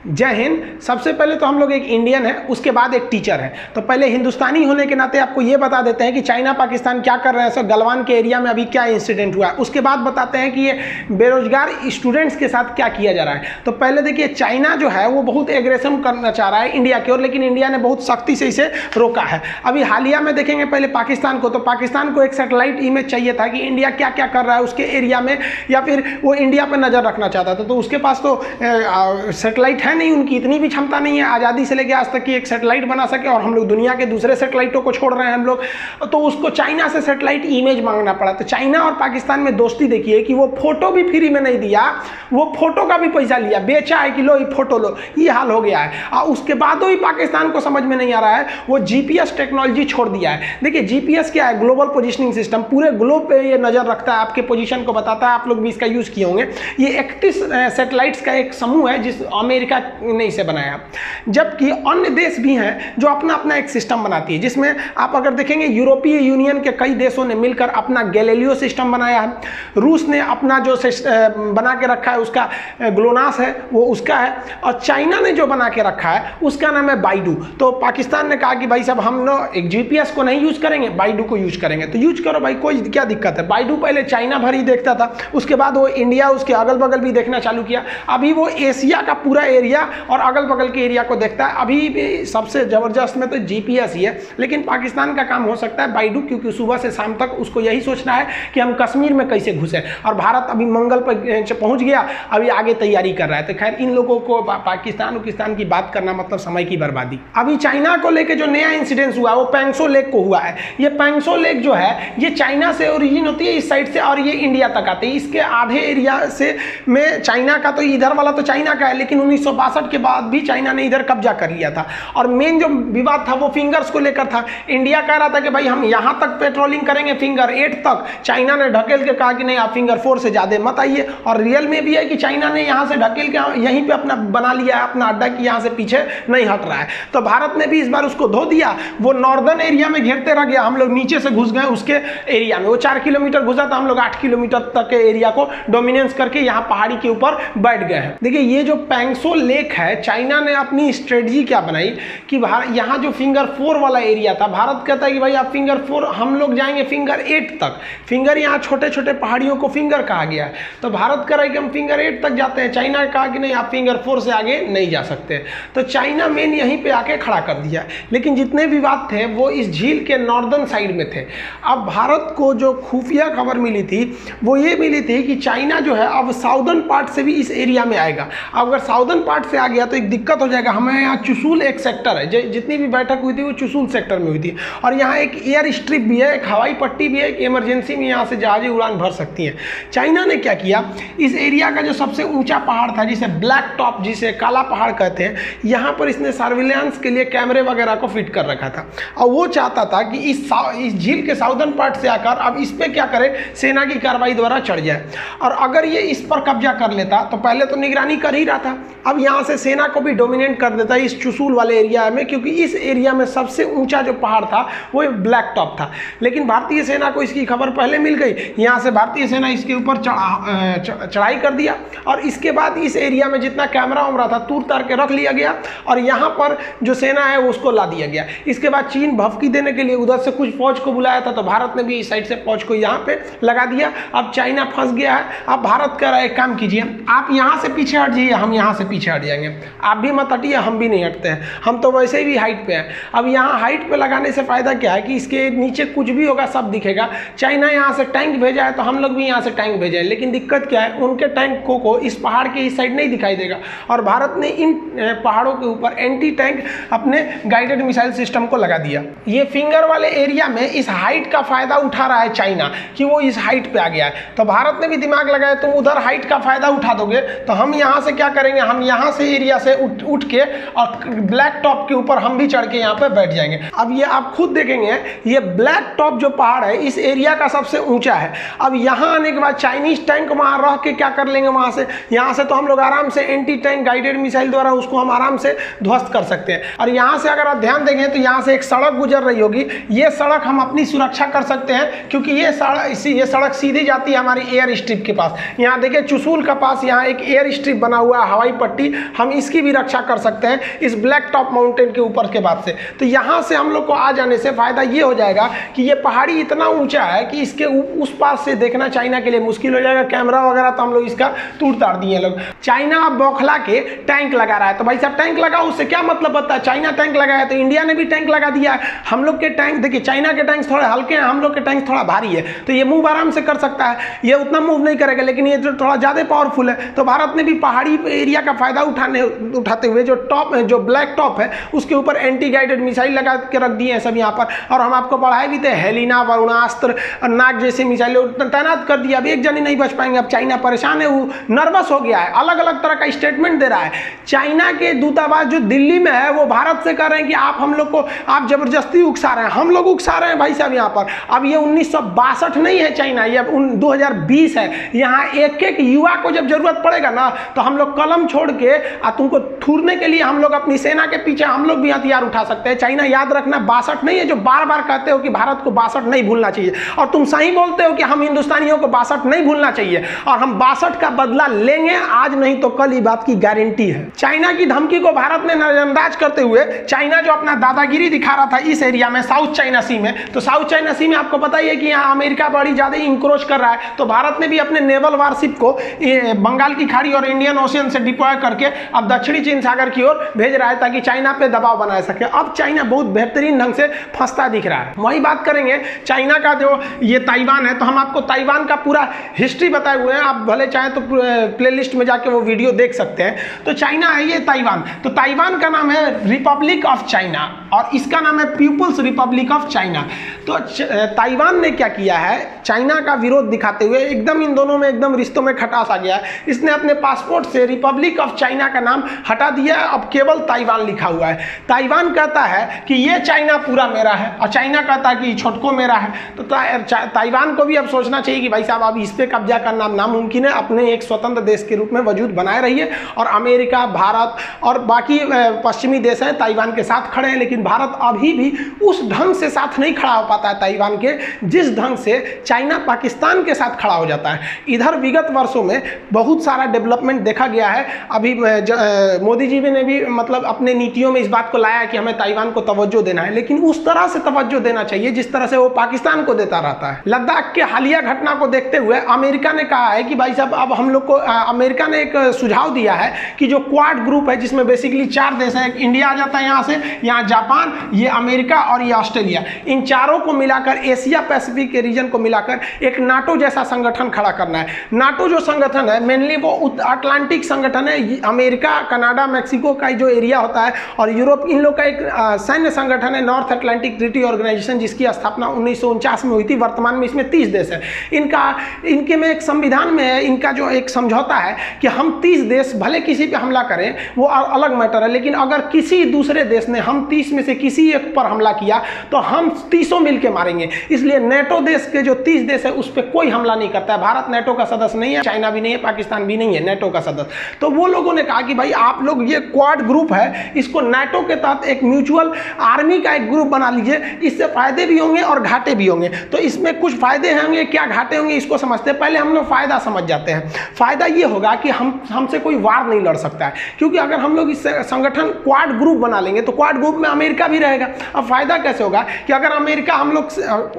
जय हिंद। सबसे पहले तो हम लोग एक इंडियन है, उसके बाद एक टीचर है। तो पहले हिंदुस्तानी होने के नाते आपको ये बता देते हैं कि चाइना पाकिस्तान क्या कर रहे हैं, सर गलवान के एरिया में अभी क्या इंसिडेंट हुआ है। उसके बाद बताते हैं कि ये बेरोजगार स्टूडेंट्स के साथ क्या किया जा रहा है। तो पहले देखिए, चाइना जो है वो बहुत एग्रेशन करना चाह रहा है इंडिया की ओर, लेकिन इंडिया ने बहुत सख्ती से इसे रोका है। अभी हालिया में देखेंगे पहले पाकिस्तान को, तो पाकिस्तान को एक सैटेलाइट इमेज चाहिए था कि इंडिया क्या क्या कर रहा है उसके एरिया में, या फिर वो इंडिया पर नज़र रखना चाहता था। तो उसके पास तो सैटेलाइट है नहीं, उनकी इतनी भी क्षमता नहीं है आज़ादी से लेकर आज तक की एक सैटेलाइट बना सके, और हम लोग दुनिया के दूसरे सैटेलाइटों को छोड़ रहे हैं हम लोग। तो उसको चाइना से सैटेलाइट इमेज मांगना पड़ा। तो चाइना और पाकिस्तान में दोस्ती देखिए कि वो फोटो भी फ्री में नहीं दिया, वो फोटो का भी पैसा लिया, बेचा है कि लो ये फोटो लो, ये हाल हो गया है। और उसके बाद भी पाकिस्तान को समझ में नहीं आ रहा है, वो जीपीएस टेक्नोलॉजी छोड़ दिया है। देखिए जीपीएस क्या है, ग्लोबल पोजिशनिंग सिस्टम, पूरे ग्लोब पे ये नज़र रखता है, आपके पोजीशन को बताता है। आप लोग भी इसका यूज़ किए होंगे। ये 31 सैटेलाइट्स का एक समूह है जिस अमेरिका ने इसे बनाया। जबकि अन्य देश भी हैं जो अपना अपना एक सिस्टम बनाती है, जिसमें आप अगर देखेंगे यूरोपीय यूनियन के कई देशों ने मिलकर अपना गैलीलियो सिस्टम बनाया है। रूस ने अपना जो बना के रखा है उसका ग्लोनास है, वो उसका है। और चाइना ने जो बना के रखा है उसका नाम है बाइडू। तो पाकिस्तान ने कहा कि भाई साहब हम लोग एक जीपीएस को नहीं यूज करेंगे, बाइडू को यूज करेंगे। तो यूज करो भाई, कोई क्या दिक्कत है। बाइडू पहले चाइना भर ही देखता था, उसके बाद वो इंडिया उसके अगल बगल भी देखना चालू किया। अभी वो एशिया का पूरा एरिया और अगल बगल के एरिया को देखता है। अभी भी सबसे जबरदस्त में तो जीपीएस ही है, लेकिन पाकिस्तान का काम हो सकता है बाइडू, क्योंकि सुबह से शाम तक उसको यही सोचना है कि हम कश्मीर में कैसे घुसे। और भारत अभी मंगल पर पहुंच गया, अभी आगे तैयारी कर रहा है। तो खैर इन लोगों को पाकिस्तान की बात करना मतलब समय की बर्बादी। अभी चाइना को लेकर जो नया इंसिडेंस हुआ वो पेंगसो लेक को हुआ है। ये पेंगसो लेक जो है ये चाइना से ओरिजिन होती है इस साइड से, और ये इंडिया तक आती है। इसके आधे एरिया से में चाइना का, तो इधर वाला तो चाइना का है, लेकिन 1962 के बाद भी चाइना ने इधर कब्जा कर लिया था। और मेन जो विवाद था वो फिंगर्स को लेकर था। इंडिया कह रहा था कि भाई हम यहां तक पेट्रोलिंग करेंगे फिंगर 8 तक। चाइना ने ढकेल के कहा कि नहीं, आप फिंगर 4 से ज्यादा मत आइए। और रियल में भी है कि चाइना ने यहां से ढकेल के यहीं पे अपना बना लिया है अपना अड्डा, कि यहां से पीछे नहीं हट रहा है। तो भारत ने भी इस बार उसको धो दिया। वो नॉर्दर्न एरिया में घेरते रह गया, हम लोग नीचे से घुस गए उसके एरिया में। वो 4 किलोमीटर घुसा था, हम लोग 8 किलोमीटर तक के एरिया को डोमिनेंस करके यहाँ पहाड़ी के ऊपर बैठ गए हैं। देखिए ये जो पेंगसो लेक है, चाइना ने अपनी स्ट्रेटजी क्या बनाई कि यहाँ जो फिंगर 4 वाला एरिया था, भारत कहता है कि भाई आप फिंगर 4, हम लोग जाएंगे फिंगर 8 तक। फिंगर यहाँ छोटे छोटे पहाड़ियों को फिंगर कहा गया है। तो भारत कह रहा है कि हम फिंगर 8 तक जाते हैं। चाइना ने कहा कि नहीं, आप फिंगर 4 से आगे नहीं जा सकते। तो चाइना मेन यहीं पे आके खड़ा कर दिया। लेकिन जितने विवाद थे वो इस झील के नॉर्दर्न साइड में थे। अब भारत को जो खुफिया खबर मिली थी वो ये मिली थी कि चाइना जो है अब साउदर्न पार्ट से भी इस एरिया में आएगा। अगर साउदर्न पार्ट से आ गया तो एक दिक्कत हो जाएगा। हमें यहाँ चुशुल एक सेक्टर है, जितनी भी बैठक हुई थी वो चुशुल सेक्टर में हुई थी। और यहाँ एक एयर स्ट्रिप भी है, एक हवाई पट्टी भी है, एक इमरजेंसी में यहाँ से जहाजें उड़ान भर सकती हैं। चाइना ने क्या किया, इस एरिया का जो सबसे ऊंचा पहाड़ था, जिसे ब्लैक टॉप, जिसे काला पहाड़ कहते हैं, यहाँ पर इसने सर्विलांस के लिए कैमरे वगैरह को फिट कर रखा था। और वो चाहता था कि इस झील के साउदर्न पार्ट से आकर अब इस पर क्या करे, सेना की कार्रवाई द्वारा चढ़ जाए। और अगर ये इस पर कब्जा कर लेता, तो पहले तो निगरानी कर ही रहा था, अब यहाँ से सेना को भी डोमिनेट कर देता इस चुशुल वाले एरिया में, क्योंकि इस एरिया में सबसे ऊंचा जो पहाड़ था वो ब्लैक टॉप था। लेकिन भारतीय सेना को इसकी खबर पहले मिल गई, यहाँ से भारतीय सेना इसके ऊपर चढ़ाई कर दिया। और इसके बाद इस एरिया में जितना कैमरा उमरा था तूर तार के रख लिया गया, और यहाँ पर जो सेना है वो उसको ला दिया गया। इसके बाद चीन भभकी देने के लिए उधर से कुछ फौज को बुलाया था, तो भारत ने भी इस साइड से फौज को यहाँ पे लगा दिया। अब चाइना फंस गया है। अब भारत कह रहा है, एक काम कीजिए, आप यहाँ से पीछे हट जाइए, हम यहाँ से पीछे हट जाएंगे। आप भी मत हटिए, हम भी नहीं हटते हैं, हम तो वैसे भी हाइट पे हैं। अब यहाँ हाइट पे लगाने से फायदा क्या है कि इसके नीचे कुछ भी होगा सब दिखेगा। चाइना यहाँ से टैंक भेजा है तो हम लोग भी यहाँ से टैंक भेजे हैं, लेकिन दिक्कत क्या है, उनके टैंकों को इस पहाड़ के इस साइड नहीं दिखाई देगा। और भारत ने इन पहाड़ों के ऊपर एंटी टैंक अपने गाइडेड मिसाइल सिस्टम को लगा दिया। ये फिंगर वाले एरिया में इस हाइट का फायदा उठा रहा है चाइना, कि वो इस हाइट पे आ गया है। तो भारत ने भी दिमाग लगाया, तुम उधर हाइट का फायदा उठा दोगे तो हम यहाँ से क्या करेंगे, हम यहाँ से एरिया से उठ के और ब्लैक टॉप के ऊपर हम भी चढ़ के यहाँ पे बैठ जाएंगे। अब ये आप खुद देखेंगे, ये ब्लैक टॉप जो पहाड़ है इस एरिया का सबसे ऊंचा है। अब यहाँ आने के बाद चाइनीज टैंक वहाँ रह के क्या कर लेंगे, वहाँ से यहाँ से तो हम लोग आराम से एंटी टैंक गाइडेड मिसाइल द्वारा उसको हम आराम से ध्वस्त कर सकते हैं। और यहाँ से अगर आप ध्यान देंगे तो यहाँ से एक सड़क गुजर रही होगी, ये सड़क हम अपनी सुरक्षा कर सकते हैं, क्योंकि ये सड़क सीधी जाती है हमारी एयर स्ट्रिप के पास। यहाँ देखिए चुशुल का पास यहाँ एक एयर स्ट्रिप बना हुआ है, हवाई पट्टी, हम इसकी भी रक्षा कर सकते हैं इस ब्लैक टॉप माउंटेन के ऊपर के बाद से। तो यहाँ से हम लोग को आ जाने से फ़ायदा ये हो जाएगा कि ये पहाड़ी इतना ऊंचा है कि इसके उस पार से देखना चाइना के लिए मुश्किल हो जाएगा। कैमरा वगैरह तो हम लोग इसका तोड़ ताड़ दिए लोग। चाइना बौखला के टैंक लगा रहा है, तो भाई साहब टैंक लगाओ, उससे क्या मतलब बनता है? चाइना टैंक लगाया तो इंडिया ने भी टैंक लगा दिया है। हम लोग के टैंक देखिए, चाइना के टैंक थोड़े हल्के हैं, हम लोग के टैंक थोड़ा भारी है, तो ये मूव आराम से कर सकता है। ये उतना मूव नहीं करेगा, लेकिन ये थोड़ा ज़्यादा पावरफुल है। तो भारत ने भी पहाड़ी एरिया का फायदा उठाते हुए जो ब्लैक टॉप है उसके ऊपर एंटी गाइडेड मिसाइल लगा के रख दिए हैं सब यहाँ पर। और हम आपको पढ़ाए भी थे, हेलिना, वरुणास्त्र, नाग जैसे मिसाइल तैनात कर दिया। अब एक जनी नहीं बच पाएंगे। अब चाइना परेशान है, वो नर्वस हो गया है, अलग अलग तरह का स्टेटमेंट दे रहा है। चाइना के दूतावास जो दिल्ली में है वो भारत से कह रहे हैं कि आप हम लोग को आप जबरदस्ती उकसा रहे हैं, हम लोग उकसा रहे हैं भाई साहब यहाँ पर। अब ये 1962 नहीं है चाइना, ये 2020 है। यहाँ एक एक युवा को जब जरूरत पड़ेगा ना तो हम लोग कलम छोड़ के तुमको थूरने के लिए हम लोग अपनी सेना के पीछे हम लोग भी हथियार उठा सकते हैं। चाइना याद रखना 62 नहीं है, जो बार बार कहते हो कि भारत को 62 नहीं भूलना चाहिए, और तुम सही बोलते हो कि हम हिंदुस्तानियों को 62 नहीं भूलना चाहिए, और हम 62 का बदला लेंगे, आज नहीं तो कल, ये बात की गारंटी है। चाइना की धमकी को भारत ने नजरअंदाज करते हुए चाइना जो अपना दादागिरी दिखा रहा था इस एरिया में, साउथ चाइना सी में, तो साउथ चाइना सी में आपको पता ही है कि यहाँ अमेरिका बड़ी ज्यादा इंक्रोच कर रहा है। तो भारत ने भी अपने नेवल वारशिप को बंगाल की खाड़ी और इंडियन ओशियन से डिप्लॉय करके अब दक्षिणी चीन सागर की ओर भेज रहा है ताकि चाइना पे दबाव बना सके। अब चाइना बहुत बेहतरीन ढंग से फंसता दिख रहा है। वही बात करेंगे चाइना का जो ये ताइवान है, तो हम आपको ताइवान का पूरा हिस्ट्री बताए हुए हैं, आप भले चाहें तो प्लेलिस्ट में जाके वो वीडियो देख सकते हैं। तो चाइना है ये ताइवान, तो ताइवान का नाम है रिपब्लिक ऑफ चाइना और इसका नाम है पीपुल्स रिपब्लिक ऑफ चाइना। तो ताइवान ने क्या किया है, चाइना का विरोध दिखाते हुए एकदम इन दोनों में एकदम रिश्तों में खटास आ गया है। इसने अपने पासपोर्ट से रिपब्लिक ऑफ चाइना का नाम हटा दिया है, अब केवल ताइवान लिखा हुआ है। ताइवान कहता है कि ये चाइना पूरा मेरा है और चाइना कहता है कि छोटको मेरा है। तो ताइवान को भी अब सोचना चाहिए कि भाई साहब अब इस पे कब्जा करना नामुमकिन है, अपने एक स्वतंत्र देश के रूप में वजूद बनाए रहिए। और अमेरिका, भारत और बाकी पश्चिमी देश हैं ताइवान के साथ खड़े हैं, लेकिन भारत अभी भी उस ढंग से साथ नहीं खड़ा हो पाता है ताइवान के, जिस ढंग से चाइना पाकिस्तान के साथ खड़ा हो जाता है। इधर विगत वर्षों में बहुत सारा डेवलपमेंट देखा गया है। अभी मोदी जी ने भी मतलब अपने नीतियों में इस बात को लाया कि हमें ताइवान को तवज्जो देना है, लेकिन उस तरह से तवज्जो देना चाहिए जिस तरह से वो पाकिस्तान को देता रहता है। लद्दाख के हालिया घटना को देखते हुए अमेरिका ने कहा है कि भाई साहब अब हम लोग को अमेरिका ने एक सुझाव दिया है कि जो क्वाड ग्रुप है जिसमें बेसिकली 4 देश है, इंडिया आ जाता है यहाँ से, यहाँ जापान, ये अमेरिका और ये ऑस्ट्रेलिया, इन चारों को मिलाकर एशिया पैसिफिक के रीजन को मिलाकर एक नाटो जैसा संगठन खड़ा करना है। नाटो जो संगठन है मेनली वो अटलांटिक संगठन है, अमेरिका, कनाडा, मैक्सिको का जो एरिया होता है और यूरोप, इन लोग का एक सैन्य संगठन है नॉर्थ अटलांटिक ट्रीटी ऑर्गेनाइजेशन, जिसकी स्थापना 1949 में हुई थी। वर्तमान में इसमें 30 देश है। इनके में एक संविधान में है, इनका जो एक समझौता है कि हम 30 देश भले किसी पे हमला करें वो अलग मैटर है, लेकिन अगर किसी दूसरे देश ने हम 30 में से किसी एक पर हमला किया तो हम 30 मिलकर मारेंगे। इसलिए नेटो देश के जो 30 देश है उस पर कोई हमला नहीं करता है। भारत नेटो का सदस्य नहीं है, चाइना भी नहीं है, पाकिस्तान भी नहीं है नेटो का सदस्य। तो वो लोगों ने कहा कि भाई आप लोग ये क्वाड ग्रुप है, इसको नेटो के तहत एक म्यूचुअल आर्मी का एक ग्रुप बना लीजिए, इससे फायदे भी होंगे और घाटे भी होंगे। तो इसमें कुछ फायदे होंगे, क्या घाटे होंगे इसको समझते हैं। पहले हम लोग फायदा समझ जाते हैं। फायदा ये होगा कि हमसे कोई वार नहीं लड़ सकता है, क्योंकि अगर हम लोग इस संगठन क्वाड ग्रुप बना लेंगे तो क्वाड ग्रुप में अमेरिका भी रहेगा। अब फायदा कैसे होगा कि अगर अमेरिका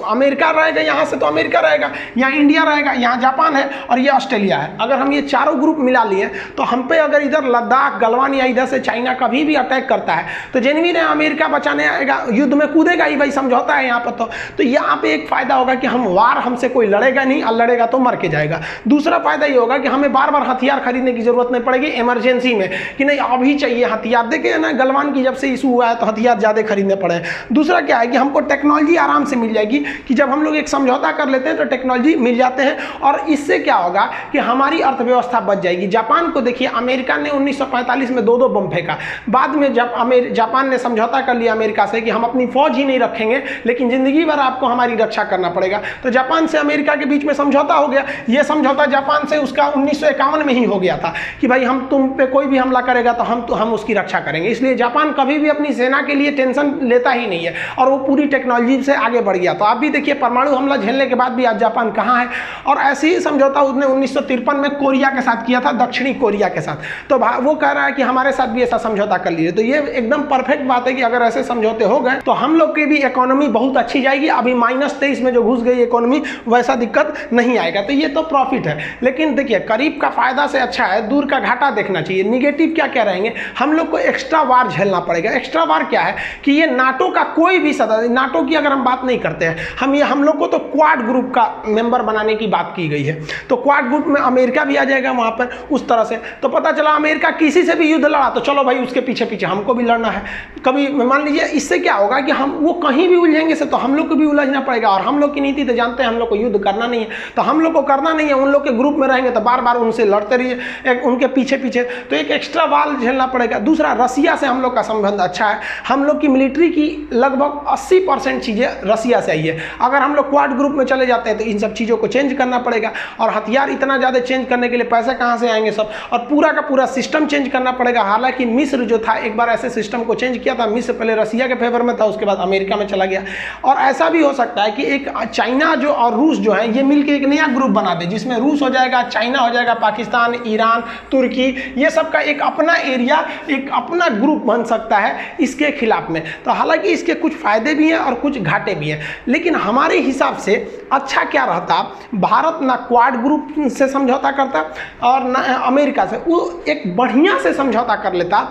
अमेरिका रहेगा यहाँ से, तो अमेरिका रहेगा, यहाँ इंडिया रहेगा, यहाँ जापान है और ये ऑस्ट्रेलिया है। अगर हम ये चारों ग्रुप मिला लिए तो हम पे अगर इधर लद्दाख, गलवान या इधर से चाइना कभी भी अटैक करता है तो जेनविन अमेरिका बचाने आएगा, युद्ध में कूदेगा ही, भाई समझौता है यहाँ पर। तो यहाँ पे एक फायदा होगा कि हम वार हमसे कोई लड़ेगा नहीं, और लड़ेगा तो मर के जाएगा। दूसरा फायदा ये होगा कि हमें बार बार हथियार खरीदने की जरूरत नहीं पड़ेगी इमरजेंसी में, कि नहीं अभी चाहिए हथियार। देखिए ना गलवान की जब से इशू हुआ है तो हथियार ज़्यादा खरीदने पड़े। दूसरा क्या है कि हमको टेक्नोलॉजी आराम से मिल जाएगी, कि जब हम लोग एक समझौता कर लेते हैं तो टेक्नोलॉजी मिल जाते हैं, और इससे क्या होगा कि हमारी अर्थव्यवस्था बच जाएगी। जापान को देखिए, अमेरिका ने 1945 में 2 बम फेंका, बाद में जब जापान ने समझौता कर लिया अमेरिका से कि हम अपनी फौज ही नहीं रखेंगे, लेकिन जिंदगी भर आपको हमारी रक्षा करना पड़ेगा। तो जापान से अमेरिका के बीच में समझौता हो गया। यह समझौता जापान से उसका 1951 में ही हो गया था कि भाई हम तुम पे कोई भी हमला करेगा तो हम उसकी रक्षा करेंगे। इसलिए जापान कभी भी अपनी सेना के लिए टेंशन लेता ही नहीं है, और वो पूरी टेक्नोलॉजी से आगे बढ़ गया। तो आप भी देखिए परमाणु हमला झेलने के बाद भी आज जापान कहाँ है। और ऐसे ही समझौता उसने 1953 में कोरिया के साथ किया था, दक्षिणी कोरिया के साथ। तो वो कह रहा है कि हमारे साथ भी ऐसा समझौता कर लीजिए। तो ये एकदम परफेक्ट बात है कि अगर ऐसे समझौते हो गए तो हम लोग की भी इकोनॉमी बहुत अच्छी जाएगी। अभी -23 में जो घुस गई इकोनॉमी वैसा दिक्कत नहीं आएगा, तो ये तो प्रॉफिट है। लेकिन देखिए, करीब का फायदा से अच्छा है दूर का घाटा देखना चाहिए। निगेटिव क्या क्या रहेंगे, हम लोग को एक्स्ट्रा वार झेलना पड़ेगा। एक्स्ट्रा वार क्या है कि ये नाटो का कोई भी सदस्य, नाटो की अगर हम बात नहीं करते हैं, हम लोग को तो क्वाड ग्रुप का मेंबर बनाने की बात की गई है। तो क्वाड ग्रुप में अमेरिका भी आ जाएगा वहां पर उस तरह से। तो पता चला अमेरिका किसी से भी युद्ध लड़ा तो चलो भाई उसके पीछे पीछे हमको भी लड़ना है। कभी मान लीजिए इससे क्या होगा कि हम वो कहीं भी उलझेंगे से तो हम लोग को भी उलझना पड़ेगा। और हम लोग की नीति तो जानते हैं, हम लोग को युद्ध करना नहीं है, तो हम लोग को करना नहीं है। उन लोग के ग्रुप में रहेंगे तो बार बार उनसे लड़ते रहिए उनके पीछे पीछे, तो एक एक्स्ट्रा वाल झेलना पड़ेगा। दूसरा, रसिया से हम लोग का संबंध अच्छा है। हम लोग की मिलिट्री की लगभग 80% चीज़ें रसिया से आई है। अगर हम लोग क्वाड ग्रुप में चले जाते हैं तो इन सब चीज़ों को चेंज करना पड़ेगा, और हथियार इतना ज़्यादा चेंज करने के लिए पैसे कहाँ से आएंगे सब, और पूरा का पूरा सिस्टम चेंज करना पड़ेगा। हालांकि मिस्र जो था एक बार ऐसे सिस्टम को चेंज किया था। मिस्र पहले रसिया के फेवर में था, उसके बाद अमेरिका में चला गया। और ऐसा भी हो सकता है कि एक चाइना जो और रूस जो है ये मिलकर एक नया ग्रुप बना दे, जिसमें रूस हो जाएगा, चाइना हो जाएगा, पाकिस्तान, ईरान, तुर्की, ये सब का एक अपना एरिया, एक अपना ग्रुप बन सकता है इसके खिलाफ में। तो हालांकि इसके कुछ फायदे भी हैं और कुछ घाटे भी हैं, लेकिन हमारे हिसाब से अच्छा क्या रहता, भारत ना क्वाड ग्रुप से समझौता करता और ना अमेरिका से, वो एक बढ़िया से समझौता कर लेता।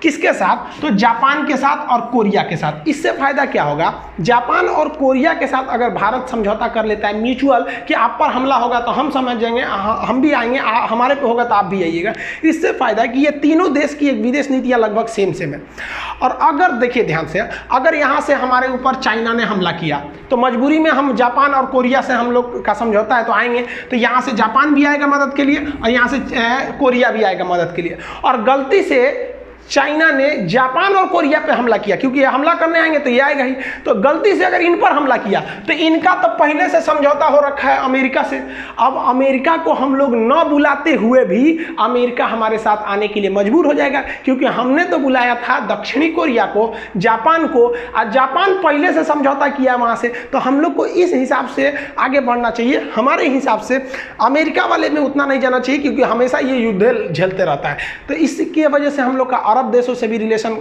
किसके साथ? तो जापान के साथ और कोरिया के साथ। इससे फायदा क्या होगा, जापान और कोरिया के साथ अगर भारत समझौता कर लेता है म्यूचुअल, कि आप पर हमला होगा तो हम समझ जाएंगे, हम भी आएंगे, हमारे पे होगा तो आप भी आइएगा। इससे फायदा कि ये तीनों देश की एक विदेश नीतियां लगभग सेम है। और अगर देखिए ध्यान से, अगर यहां से हमारे ऊपर चाइना ने हमला किया तो मजबूरी में हम जापान और कोरिया से हम लोग का समझौता है तो आएंगे, तो यहां से जापान भी आएगा मदद के लिए और यहां से कोरिया भी आएगा मदद के लिए। और गलती से चाइना ने जापान और कोरिया पे हमला किया, क्योंकि ये हमला करने आएंगे तो ये आएगा ही, तो गलती से अगर इन पर हमला किया तो इनका तो पहले से समझौता हो रखा है अमेरिका से। अब अमेरिका को हम लोग न बुलाते हुए भी अमेरिका हमारे साथ आने के लिए मजबूर हो जाएगा, क्योंकि हमने तो बुलाया था दक्षिणी कोरिया को, जापान को, और जापान पहले से समझौता किया वहाँ से। तो हम लोग को इस हिसाब से आगे बढ़ना चाहिए। हमारे हिसाब से अमेरिका वाले में उतना नहीं जाना चाहिए, क्योंकि हमेशा ये युद्ध झेलते रहता है। तो इसकी वजह से हम लोग का अरब देशों से भी रिलेशन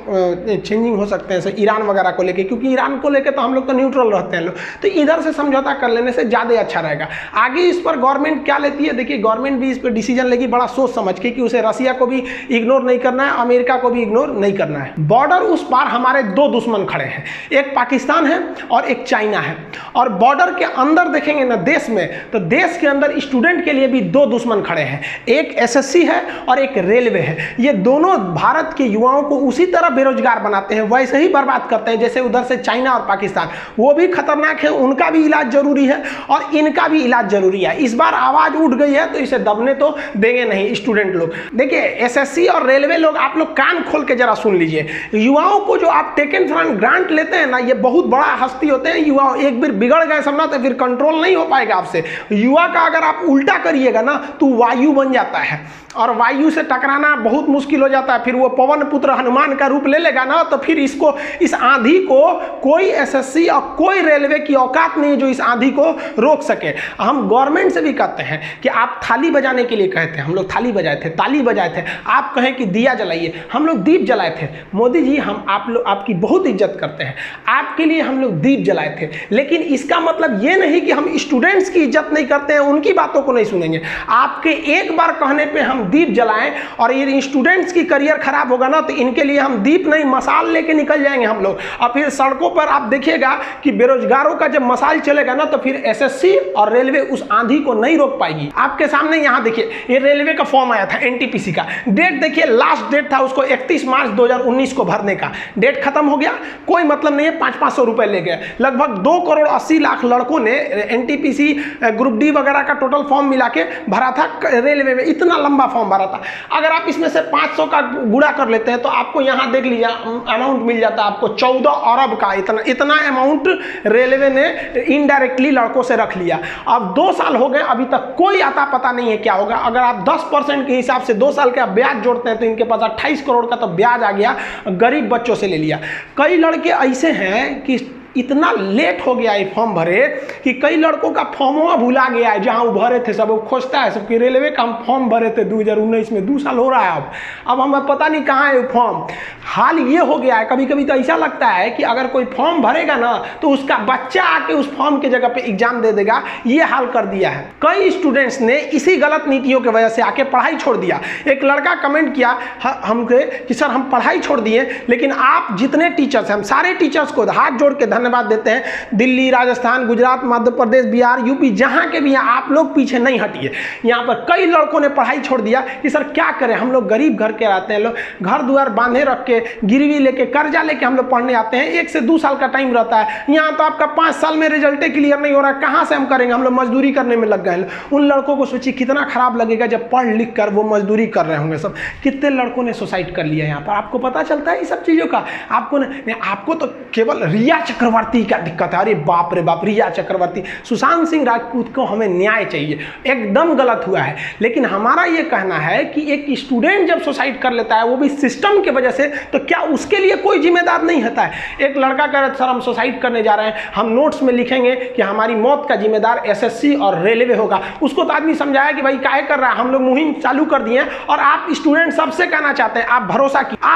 चेंजिंग हो सकते हैं, जैसे ईरान वगैरह को लेके, क्योंकि ईरान को लेके तो हम लोग तो न्यूट्रल रहते हैं लोग, तो इधर से समझौता कर लेने से ज़्यादा अच्छा रहेगा। आगे इस पर गवर्नमेंट क्या लेती है, देखिए गवर्नमेंट भी इस पर डिसीजन लेगी बड़ा सोच समझ के, कि उसे रसिया को भी इग्नोर नहीं करना है, अमेरिका को भी इग्नोर नहीं करना है। बॉर्डर उस पार हमारे दो दुश्मन खड़े हैं, एक पाकिस्तान है और एक चाइना है। और बॉर्डर के अंदर देखेंगे ना देश में, तो देश के अंदर स्टूडेंट के लिए भी दो दुश्मन खड़े हैं, एक एसएससी है और एक रेलवे है। ये दोनों भारत के युवाओं को उसी तरह बेरोजगार बनाते हैं, वैसे ही बर्बाद करते हैं जैसे उधर से चाइना और पाकिस्तान। वो भी खतरनाक है, उनका भी इलाज जरूरी है और इनका भी इलाज जरूरी है। इस बार आवाज उठ गई है तो इसे दबने तो देंगे नहीं स्टूडेंट लोग। देखिए एसएससी और रेलवे लोग, आप लोग कान खोल के जरा सुन लीजिए। युवाओं को जो आप टेकन फॉर ग्रांट लेते हैं ना, ये बहुत बड़ा हस्ती होते हैं युवा। एक बार बिगड़ गए समझना तो फिर कंट्रोल नहीं हो पाएगा आपसे। युवा का अगर आप उल्टा करिएगा ना तो वायु बन जाता है, और वायु से टकराना बहुत मुश्किल हो जाता है। फिर वो पवन पुत्र हनुमान का रूप ले लेगा ना, तो फिर इसको, इस आंधी को कोई एसएससी और कोई रेलवे की औकात नहीं जो इस आंधी को रोक सके। हम गवर्नमेंट से भी कहते हैं कि आप थाली बजाने के लिए कहते हैं, हम लोग थाली बजाए थे, ताली बजाए थे, आप कहें कि दिया जलाइए, हम लोग दीप जलाए थे। मोदी जी, हम आप लोग आपकी बहुत इज्जत करते हैं, आपके लिए हम लोग दीप जलाए थे, लेकिन इसका मतलब ये नहीं कि हम स्टूडेंट्स की इज्जत नहीं करते हैं, उनकी बातों को नहीं सुनेंगे। आपके एक बार कहने पर हम दीप जलाएं और ये स्टूडेंट्स की करियर खराब होगा ना, तो इनके लिए हम दीप नहीं मसाल लेके निकल जाएंगे हम लोग। और फिर सड़कों पर आप देखिएगा कि बेरोजगारों का जब मसाल चलेगा ना, तो फिर एसएससी और रेलवे उस आंधी को नहीं रोक पाएगी। आपके सामने यहाँ देखिए, ये रेलवे का फॉर्म आया था एनटीपीसी का, डेट देखिए, लास्ट डेट था उसको 31 मार्च 2019 को भरने का, डेट खत्म हो गया, कोई मतलब नहीं है, 500-500 रुपए ले गए। लगभग 2,80,00,000 लड़कों ने एनटीपीसी ग्रुप डी वगैरह का टोटल फॉर्म मिला के भरा था रेलवे में, इतना लंबा फॉर्म भरा था। अगर आप इसमें से 500 का गुणा कर लेते हैं तो आपको यहाँ देख लीजिए अमाउंट मिल जाता है आपको 14 अरब का। इतना अमाउंट रेलवे ने इनडायरेक्टली लड़कों से रख लिया। अब 2 साल हो गए, अभी तक कोई आता पता नहीं है क्या होगा। अगर आप 10% के हिसाब से 2 साल का ब्याज जोड़ते हैं तो इनके पास 28 करोड़ का तो ब्याज आ गया, गरीब बच्चों से ले लिया। कई लड़के ऐसे हैं कि इतना लेट हो गया है फॉर्म भरे कि कई लड़कों का फॉर्म भुला गया है, जहाँ वो भरे थे सब वो खोजता है सबकी रेलवे का हम फॉर्म भरे थे 2019 में, 2 साल हो रहा है अब हमें पता नहीं कहाँ है फॉर्म। हाल ये हो गया है, कभी कभी तो ऐसा लगता है कि अगर कोई फॉर्म भरेगा ना तो उसका बच्चा आके उस फॉर्म की जगह पे एग्जाम दे देगा, ये हाल कर दिया है। कई स्टूडेंट्स ने इसी गलत नीतियों की वजह से आके पढ़ाई छोड़ दिया। एक लड़का कमेंट किया हमको कि सर हम पढ़ाई छोड़ दिए, लेकिन आप जितने टीचर्स हैं, हम सारे टीचर्स को हाथ जोड़ के धन्यवाद देते हैं। दिल्ली, राजस्थान, गुजरात, मध्य प्रदेश, बिहार, यूपी, जहाँ के भी हैं, आप लोग पीछे नहीं हटिए। यहाँ पर कई लड़कों ने पढ़ाई छोड़ दिया कि सर क्या करें, हम लोग गरीब घर के आते हैं, लोग घर द्वार बांधे रख के, गिरवी लेके, कर्जा लेके हम लोग पढ़ने आते हैं। 1 से 2 साल का टाइम रहता है, यहाँ तो आपका 5 साल में रिजल्ट क्लियर नहीं हो रहा है, कहाँ से हम करेंगे, हम लोग मजदूरी करने में लग गए। उन लड़कों को सोचिए कितना खराब लगेगा जब पढ़ लिख कर वो मजदूरी कर रहे होंगे सब। कितने लड़कों ने सुसाइड कर लिया यहाँ पर, आपको पता चलता है ये सब चीज़ों का? आपको तो केवल रिया चक्रवर्ती का दिक्कत है। अरे बाप रे बाप, रिया चक्रवर्ती, सुशांत सिंह राजपूत को हमें न्याय चाहिए, एकदम गलत हुआ है। लेकिन हमारा ये कहना है कि एक स्टूडेंट जब सुसाइड कर लेता है वो भी सिस्टम की वजह से, तो क्या उसके लिए कोई जिम्मेदार नहीं होता है? एक लड़का कह रहा है सर हम सुसाइड करने जा रहे हैं, हम नोट्स में लिखेंगे कि हमारी मौत का जिम्मेदार एसएससी और रेलवे होगा। उसको तो आदमी समझाया कि भाई काहे कर रहा है, हम लोग मुहिम चालू कर दिए और आप स्टूडेंट सबसे कहना चाहते हैं आप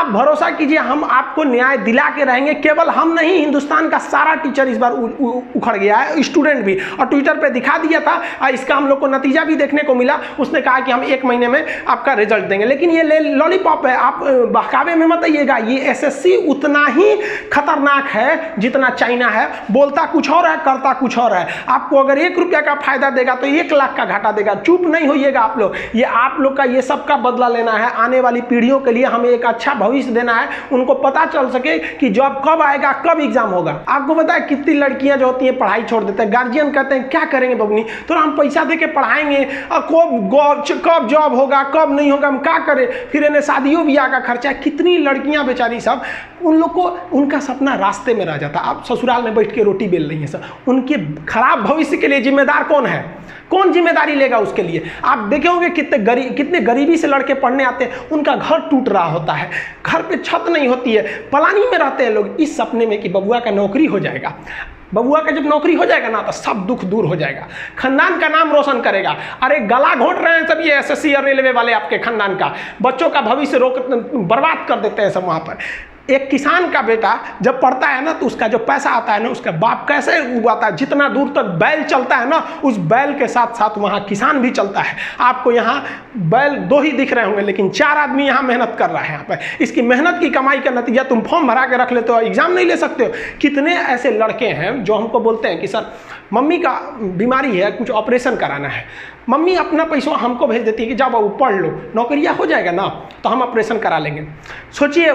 भरोसा कीजिए, हम आपको न्याय दिला के रहेंगे। केवल हम नहीं, हिंदुस्तान का सारा टीचर इस बार उखड़ गया है, स्टूडेंट भी, और ट्विटर पे दिखा दिया था और इसका हम लोग को नतीजा भी देखने को मिला। उसने कहा कि हम 1 महीने में आपका रिजल्ट देंगे। लेकिन ये लॉलीपॉप है, आप बहकावे में मत आइएगा। ये एसएससी उतना ही खतरनाक है जितना चाइना है, बोलता कुछ और है, करता कुछ और है। आपको अगर 1 रुपया का फायदा देगा तो 1 लाख का घाटा देगा। चुप नहीं होइएगा आप लोग, ये आप लोग का ये सब का बदला लेना है। आने वाली पीढ़ियों के लिए हमें एक अच्छा भविष्य देना है, उनको पता चल सके कि जॉब कब आएगा, कब एग्जाम होगा। आपको पता है कितनी लड़कियां जो होती हैं पढ़ाई छोड़ देते हैं, गार्जियन कहते हैं क्या करेंगे बबनी, तो हम पैसा दे के पढ़ाएंगे, कब जॉब होगा, कब नहीं होगा, हम क्या करें, फिर इन्हें शादियों ब्याह का खर्चा। कितनी लड़कियां बेचारी सब, उन लोग को उनका सपना रास्ते में रह जाता। आप ससुराल में बैठ के रोटी बेल रही हैं सब, उनके खराब भविष्य के लिए जिम्मेदार कौन है? कौन जिम्मेदारी लेगा उसके लिए? आप देखे होंगे कितने गरीबी से लड़के पढ़ने आते हैं, उनका घर टूट रहा होता है, घर पे छत नहीं होती है, पलानी में रहते हैं लोग, इस सपने में कि बबुआ का नौकरी हो जाएगा। बबुआ का जब नौकरी हो जाएगा ना तो सब दुख दूर हो जाएगा, खानदान का नाम रोशन करेगा। अरे गला घोंट रहे हैं सब ये एसएससी और रेलवे वाले, आपके खानदान का बच्चों का भविष्य बर्बाद कर देते हैं सब। वहाँ पर एक किसान का बेटा जब पढ़ता है ना तो उसका जो पैसा आता है ना, उसका बाप कैसे उगाता है, जितना दूर तक बैल चलता है ना, उस बैल के साथ साथ वहाँ किसान भी चलता है। आपको यहाँ बैल 2 ही दिख रहे होंगे, लेकिन 4 आदमी यहाँ मेहनत कर रहा है। यहाँ पर इसकी मेहनत की कमाई का नतीजा तुम फॉर्म भरा के रख लेते हो, एग्जाम नहीं ले सकते हो। कितने ऐसे लड़के हैं जो हमको बोलते हैं कि सर मम्मी का बीमारी है, कुछ ऑपरेशन कराना है, मम्मी अपना पैसा हमको भेज देती है कि जाओ बाबू पढ़ लो, नौकरियाँ हो जाएगा ना तो हम ऑपरेशन करा लेंगे। सोचिए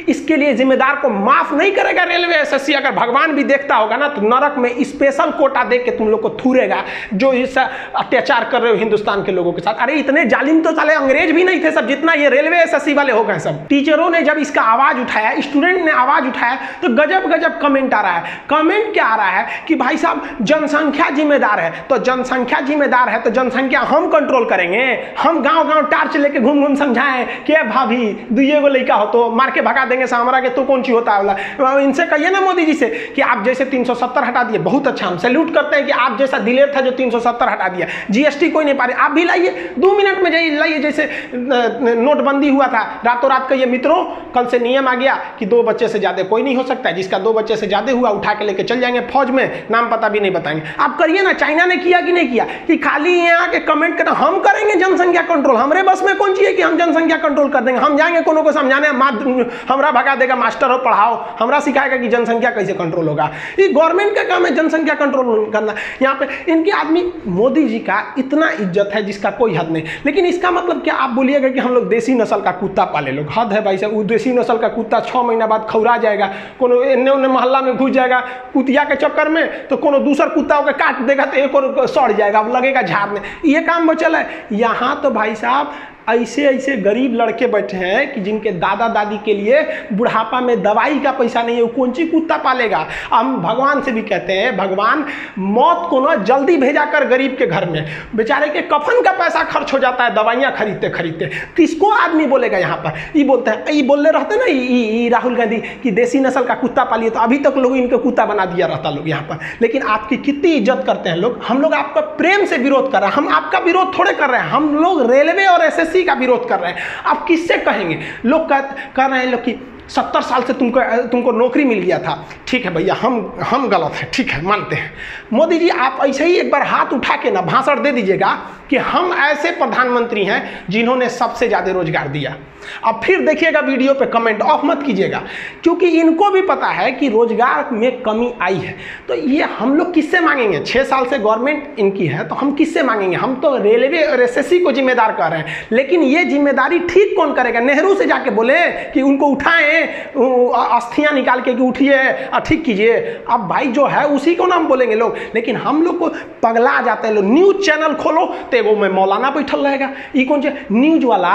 इसके लिए जिम्मेदार को माफ नहीं करेगा रेलवे एसएससी। अगर भगवान भी देखता होगा ना तो नरक में स्पेशल कोटा दे के तुम लोग को थूरेगा, जो इस अत्याचार कर रहे हो हिंदुस्तान के लोगों के साथ। अरे इतने जालिम तो साले अंग्रेज भी नहीं थे सब, जितना ये रेलवे एसएससी वाले हो गए सब। टीचरों ने जब इसका आवाज उठाया, स्टूडेंट ने आवाज उठाया, तो गजब गजब कमेंट आ रहा है। कमेंट क्या आ रहा है कि भाई साहब जनसंख्या जिम्मेदार है, तो जनसंख्या जिम्मेदार है तो जनसंख्या हम कंट्रोल करेंगे, हम गाँव गाँव टार्च लेके घूम घूम समझाएं कि भाभी 2 गो लड़का हो तो मार के भगा देंगे सामरा के, तो कौन सी होता है। इनसे कहिए ना मोदी जी से कि आप जैसे 370 हटा दिए, बहुत अच्छा, हम सैल्यूट करते हैं कि आप जैसा दिलेर था जो 370 हटा दिया। जीएसटी कोई नहीं पा रहे, आप भी लाइए, 2 मिनट में जाइए लाइए। जैसे नोटबंदी हुआ था, रातों रात कहिए मित्रों कल से नियम आ गया कि 2 बच्चे से ज्यादा कोई नहीं हो सकता है, जिसका 2 बच्चे से ज्यादा हुआ उठा के लेके चल जाएंगे फौज में, नाम पता भी नहीं बताएंगे। आप करिए ना, चाइना ने किया कि नहीं किया कि खाली यहाँ के कमेंट करना, हम करेंगे जनसंख्या कंट्रोल, हमारे बस में कौन चाहिए कि हम जनसंख्या कंट्रोल कर देंगे। हम जाएंगे कोनो को समझाने, हमरा भगा देगा, मास्टर हो पढ़ाओ, हमरा सिखाएगा कि जनसंख्या कैसे कंट्रोल होगा। ये गवर्नमेंट का काम है जनसंख्या कंट्रोल करना। यहाँ पे इनके आदमी मोदी जी का इतना इज्जत है जिसका कोई हद नहीं। लेकिन इसका मतलब क्या आप बोलिएगा कि हम लोग देसी नस्ल का कुत्ता पाले लोग? हद है भाई साहब, वो देसी नस्ल का कुत्ता 6 महीना बाद खौरा जाएगा, कोनो एन्ने ओन्ने मोहल्ला में घुस जाएगा कुतिया के चक्कर में, तो कोनो दूसर कुत्ता होकर काट देगा तो एक और सड़ जाएगा, लगेगा झाड़ने। ये काम बचल है यहाँ। तो भाई साहब ऐसे ऐसे गरीब लड़के बैठे हैं कि जिनके दादा दादी के लिए बुढ़ापा में दवाई का पैसा नहीं है, वो कौन सी कुत्ता पालेगा। हम भगवान से भी कहते हैं भगवान मौत को ना जल्दी भेजा कर गरीब के घर में, बेचारे के कफन का पैसा खर्च हो जाता है दवाइयाँ खरीदते खरीदते। किसको आदमी बोलेगा यहाँ पर, ये बोलते हैं, ये बोलने रहते ना ये राहुल गांधी कि देसी नस्ल का कुत्ता पालिए, तो अभी तक लोग इनको कुत्ता बना दिया रहता लोग यहाँ पर। लेकिन आपकी कितनी इज्जत करते हैं लोग। हम लोग आपका प्रेम से विरोध कर रहे हैं, हम आपका विरोध थोड़े कर रहे हैं, हम लोग रेलवे और एसएससी का विरोध कर रहे हैं। आप किससे कहेंगे, लोग कर रहे हैं लोग कि 70 साल से तुमको नौकरी मिल गया था। ठीक है भैया, हम गलत हैं, ठीक है मानते हैं। मोदी जी आप ऐसे ही एक बार हाथ उठा के ना भाषण दे दीजिएगा कि हम ऐसे प्रधानमंत्री हैं जिन्होंने सबसे ज़्यादा रोजगार दिया। अब फिर देखिएगा वीडियो पे कमेंट ऑफ मत कीजिएगा, क्योंकि इनको भी पता है कि रोजगार में कमी आई है। तो ये हम लोग किससे मांगेंगे, 6 साल से गवर्नमेंट इनकी है तो हम किससे मांगेंगे। हम तो रेलवे और एसएससी को जिम्मेदार कर रहे हैं, लेकिन ये जिम्मेदारी ठीक कौन करेगा। नेहरू से जाके बोले कि उनको उठाएं, अस्थियां निकाल के कि उठिए ठीक कीजिए। अब भाई जो है उसी को नाम बोलेंगे लोग, लेकिन हम लोग को पगला जाते हैं लोग। न्यूज चैनल खोलो तो एगो में मौलाना बैठल रहेगा, ये कौन से न्यूज वाला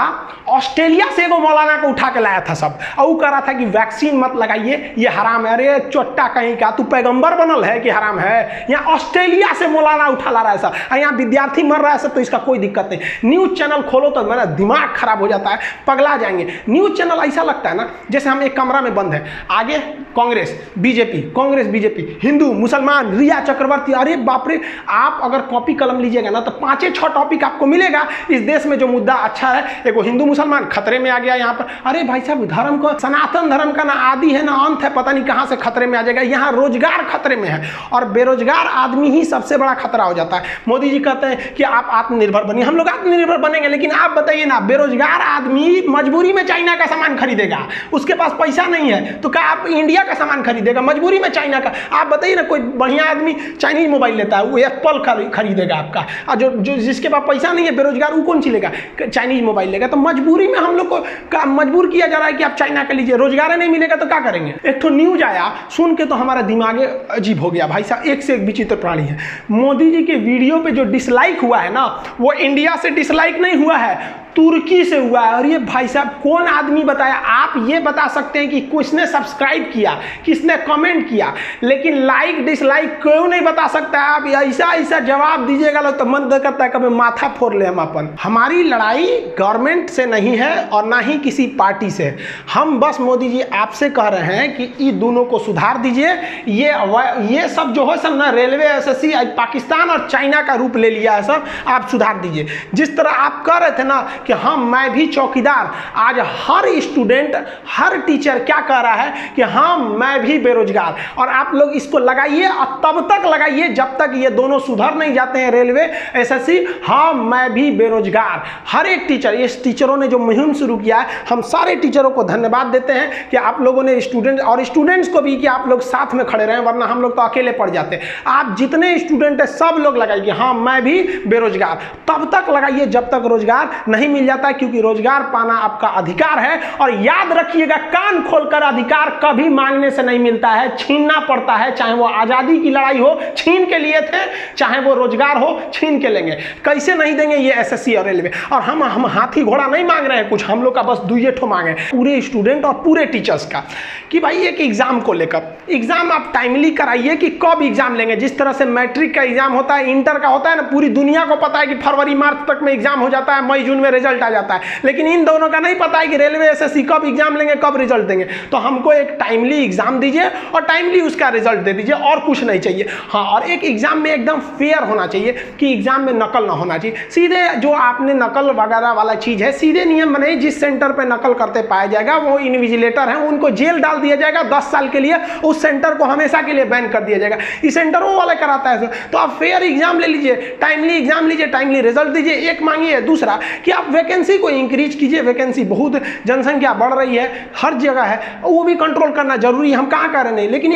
ऑस्ट्रेलिया से एगो मौलाना को उठा के लाया था सब, और वो कह रहा था कि वैक्सीन मत लगाइए ये हराम है। अरे चोट्टा कहीं का, तू पैगंबर बनल है कि हराम है। यहाँ ऑस्ट्रेलिया से मौलाना उठा ला रहा है सब, यहाँ विद्यार्थी मर रहा है सब, तो इसका कोई दिक्कत नहीं। न्यूज चैनल खोलो तो मेरा दिमाग खराब हो जाता है, पगला जाएंगे। न्यूज चैनल ऐसा लगता है ना जैसे हम एक कमरा में बंद है, आगे कांग्रेस बीजेपी, हिंदू मुसलमान, रिया चक्रवर्ती। अरे बाप रे, आप अगर कॉपी कलम लीजिएगा ना तो 5-6 टॉपिक आपको मिलेगा। इस देश में जो मुद्दा अच्छा है, एगो हिंदू मुसलमान खतरे में आ गया यहाँ पर। अरे भाई साहब, धर्म को, सनातन धर्म का ना आदि है ना अंत है, पता नहीं कहाँ से खतरे में आ जाएगा। यहाँ रोजगार खतरे में है और बेरोजगार आदमी ही सबसे बड़ा खतरा हो जाता है। मोदी जी कहते हैं कि आप आत्मनिर्भर बनिए, हम लोग आत्मनिर्भर बनेंगे, लेकिन आप बताइए ना, बेरोजगार आदमी मजबूरी में चाइना का सामान खरीदेगा, उसके पास पैसा नहीं है तो क्या आप इंडिया का सामान खरीदेगा मजबूरी में चाइना का। आप बताइए ना, कोई बढ़िया आदमी चाइनीज मोबाइल लेता है, वो एप्पल खरीदेगा आपका, और जो जिसके पास पैसा नहीं है, बेरोजगार, वो कौन सी लेगा, चाइनीज मोबाइल लेगा। तो मजबूरी में हम लोग को मजबूर किया जा रहा है कि आप चाइना का लीजिए। रोजगार नहीं मिलेगा तो क्या करेंगे। एक तो न्यूज आया, सुन के तो हमारा दिमाग अजीब हो गया भाई साहब, एक से एक विचित्र प्राणी है। मोदी जी के वीडियो पे जो डिसलाइक हुआ है ना, वो इंडिया से डिसलाइक नहीं हुआ है, तुर्की से हुआ है। और ये भाई साहब कौन आदमी बताया, आप ये बता सकते हैं कि किसने सब्सक्राइब किया, किसने कमेंट किया, लेकिन लाइक डिसलाइक क्यों नहीं बता सकता है। आप ऐसा जवाब दीजिएगा लोग तो मन करता है कभी माथा फोड़ ले हम अपन। हमारी लड़ाई गवर्नमेंट से नहीं है और ना ही किसी पार्टी से। हम बस मोदी जी आपसे कह रहे हैं कि ये दोनों को सुधार दीजिए। ये सब जो है सब ना, रेलवे एसएससी पाकिस्तान और चाइना का रूप ले लिया है सब, आप सुधार दीजिए। जिस तरह आप कह रहे थे ना कि हाँ मैं भी चौकीदार, आज हर स्टूडेंट, हर टीचर क्या कह रहा है कि हाँ मैं भी बेरोजगार। और आप लोग इसको लगाइए और तब तक लगाइए जब तक ये दोनों सुधर नहीं जाते हैं, रेलवे एसएससी। हाँ मैं भी बेरोजगार, हर एक टीचर, ये टीचरों ने जो मुहिम शुरू किया है, हम सारे टीचरों को धन्यवाद देते हैं कि आप लोगों ने स्टूडेंट्स को भी कि आप लोग साथ में खड़े रहे, वरना हम लोग तो अकेले पड़ जाते। आप जितने स्टूडेंट है सब लोग लगाइए हाँ मैं भी बेरोजगार, तब तक लगाइए जब तक रोजगार नहीं मिल जाता है, क्योंकि रोजगार पाना आपका अधिकार है। और याद रखिएगा, कान खोलकर, अधिकार कभी मांगने से नहीं मिलता है, छीनना पड़ता है। चाहे वो आजादी की लड़ाई हो, छीन के लिए थे, चाहे वो रोजगार हो, छीन के लेंगे। कैसे नहीं देंगे ये एसएससी और रेलवे। और हम हाथी घोड़ा नहीं मांग रहे हैं कुछ, हम लोग का बस 2 मांगे पूरे स्टूडेंट और पूरे टीचर्स का, कि भाई एक एग्जाम को लेकर, एग्जाम आप टाइमली कराइए कि कब एग्जाम लेंगे। जिस तरह से मैट्रिक का एग्जाम होता है, इंटर का होता है ना, पूरी दुनिया को पता है कि फरवरी मार्च तक में एग्जाम हो जाता है, मई जून में रिजल्ट आ जाता है, लेकिन इन दोनों का नहीं पता है कि रेलवे एसएससी कब एग्जाम लेंगे, कब रिजल्ट देंगे। तो हमको एक टाइमली एग्जाम दीजिए और टाइमली उसका रिजल्ट दे दीजिए, और कुछ नहीं चाहिए। हाँ, और एक एग्जाम में एकदम फेयर होना चाहिए कि एग्जाम में नकल ना होना चाहिए। सीधे जो आपने नकल वगैरह वाला चीज है, सीधे नियम बने, जिस सेंटर पे नकल करते पाया जाएगा वो इन्विजिलेटर है, उनको जेल डाल दिया जाएगा 10 साल के लिए, उस सेंटर को हमेशा के लिए बैन कर दिया जाएगा। इस सेंटरों वाला कराता है। तो आप फेयर एग्जाम ले लीजिए, टाइमली एग्जाम लीजिए, टाइमली रिजल्ट दीजिए, एक मांगिए। दूसरा कि आप वैकेंसी को इंक्रीज कीजिए, वैकेंसी बहुत जनसंख्या बढ़ रही है, हर जगह है, वो भी कंट्रोल करना जरूरी है, हम कहाँ कर रहे नहीं, लेकिन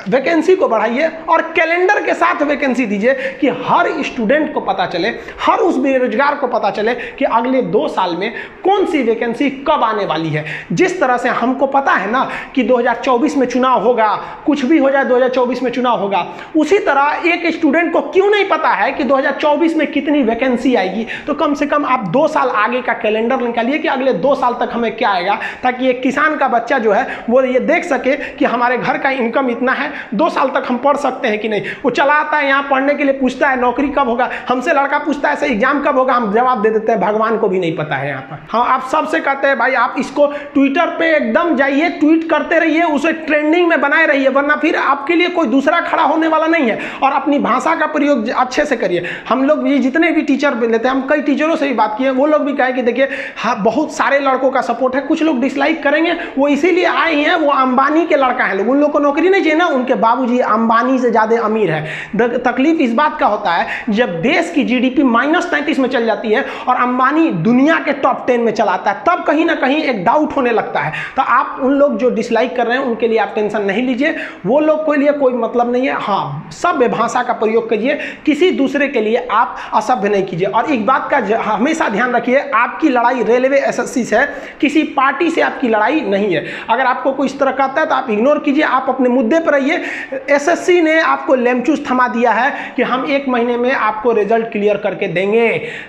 वैकेंसी को बढ़ाइए और कैलेंडर के साथ वैकेंसी दीजिए कि हर स्टूडेंट को पता चले चले, हर उस बेरोजगार को पता चले कि अगले 2 साल में कौन सी वैकेंसी कब आने वाली है। जिस तरह से हमको पता है ना कि 2024 में चुनाव होगा, कुछ भी हो जाए 2024 में चुनाव होगा, उसी तरह एक स्टूडेंट को क्यों नहीं पता है कि 2024 में कितनी वैकेंसी आएगी। तो कम से कम आप 2 साल आगे का कैलेंडर निकालिए कि अगले 2 साल तक हमें क्या आएगा, ताकि एक किसान का बच्चा जो है वो ये देख सके कि हमारे घर का इनकम इतना है, 2 साल तक हम पढ़ सकते हैं कि नहीं। वो चला आता है यहाँ पढ़ने के लिए, पूछता है नौकरी कब होगा, हमसे लड़का पूछता है ऐसे एग्जाम कब होगा, हम जवाब दे देते हैं भगवान को भी नहीं पता है यहाँ पर। हाँ, आप सबसे कहते हैं भाई आप इसको ट्विटर पे एकदम जाइए, ट्वीट करते रहिए, उसे ट्रेंडिंग में बनाए रहिए, वरना फिर आपके लिए कोई दूसरा खड़ा होने वाला नहीं है। और अपनी भाषा का प्रयोग अच्छे से करिए। हम लोग ये जितने भी टीचर लेते हैं, हम कई टीचरों से भी बात किए, वो लोग भी कहे कि देखिए हाँ बहुत सारे लड़कों का सपोर्ट है, कुछ लोग डिसलाइक करेंगे, वो इसीलिए आए हैं, वो अंबानी के लड़का है लोग, उन लोग को नौकरी नहीं चाहिए ना, उनके बाबूजी अंबानी से ज्यादा अमीर है। तकलीफ इस बात का होता है जब देश की जीडीपी -33 में चल जाती है और अंबानी दुनिया के टॉप 10 में चलाता है, तब कहीं ना कहीं एक डाउट होने लगता है। तो आप उन लोग जो डिसलाइक कर रहे हैं उनके लिए आप टेंशन नहीं लीजिए, वो लोग के लिए कोई मतलब नहीं है। हाँ, सभ्य भाषा का प्रयोग करिए, किसी दूसरे के लिए आप असभ्य नहीं कीजिए। और एक बात का हमेशा ध्यान रखिए, आपकी लड़ाई रेलवे एसएससी से, किसी पार्टी से आपकी लड़ाई नहीं है। अगर आपको कोई इस तरह कहता है तो आप इग्नोर कीजिए, आप अपने मुद्दे पर रहिए। एसएससी ने आपको लेमचूस थमा दिया है कि हम 1 महीने में आपको रिजल्ट क्लियर करके देंगे,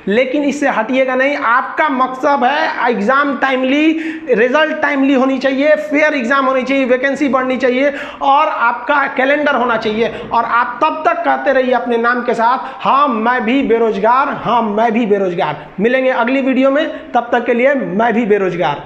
लेकिन इससे हटिएगा नहीं। आपका मकसद है एग्जाम टाइमली, रिजल्ट टाइमली होनी चाहिए, फेयर एग्जाम होनी चाहिए, वैकेंसी बढ़नी चाहिए और आपका कैलेंडर होना चाहिए। और आप तब तक कहते रहिए अपने नाम के साथ, हाँ मैं भी बेरोजगार, हाँ मैं भी बेरोजगार। मिलेंगे अगली वीडियो में, तब तक के लिए मैं भी बेरोजगार।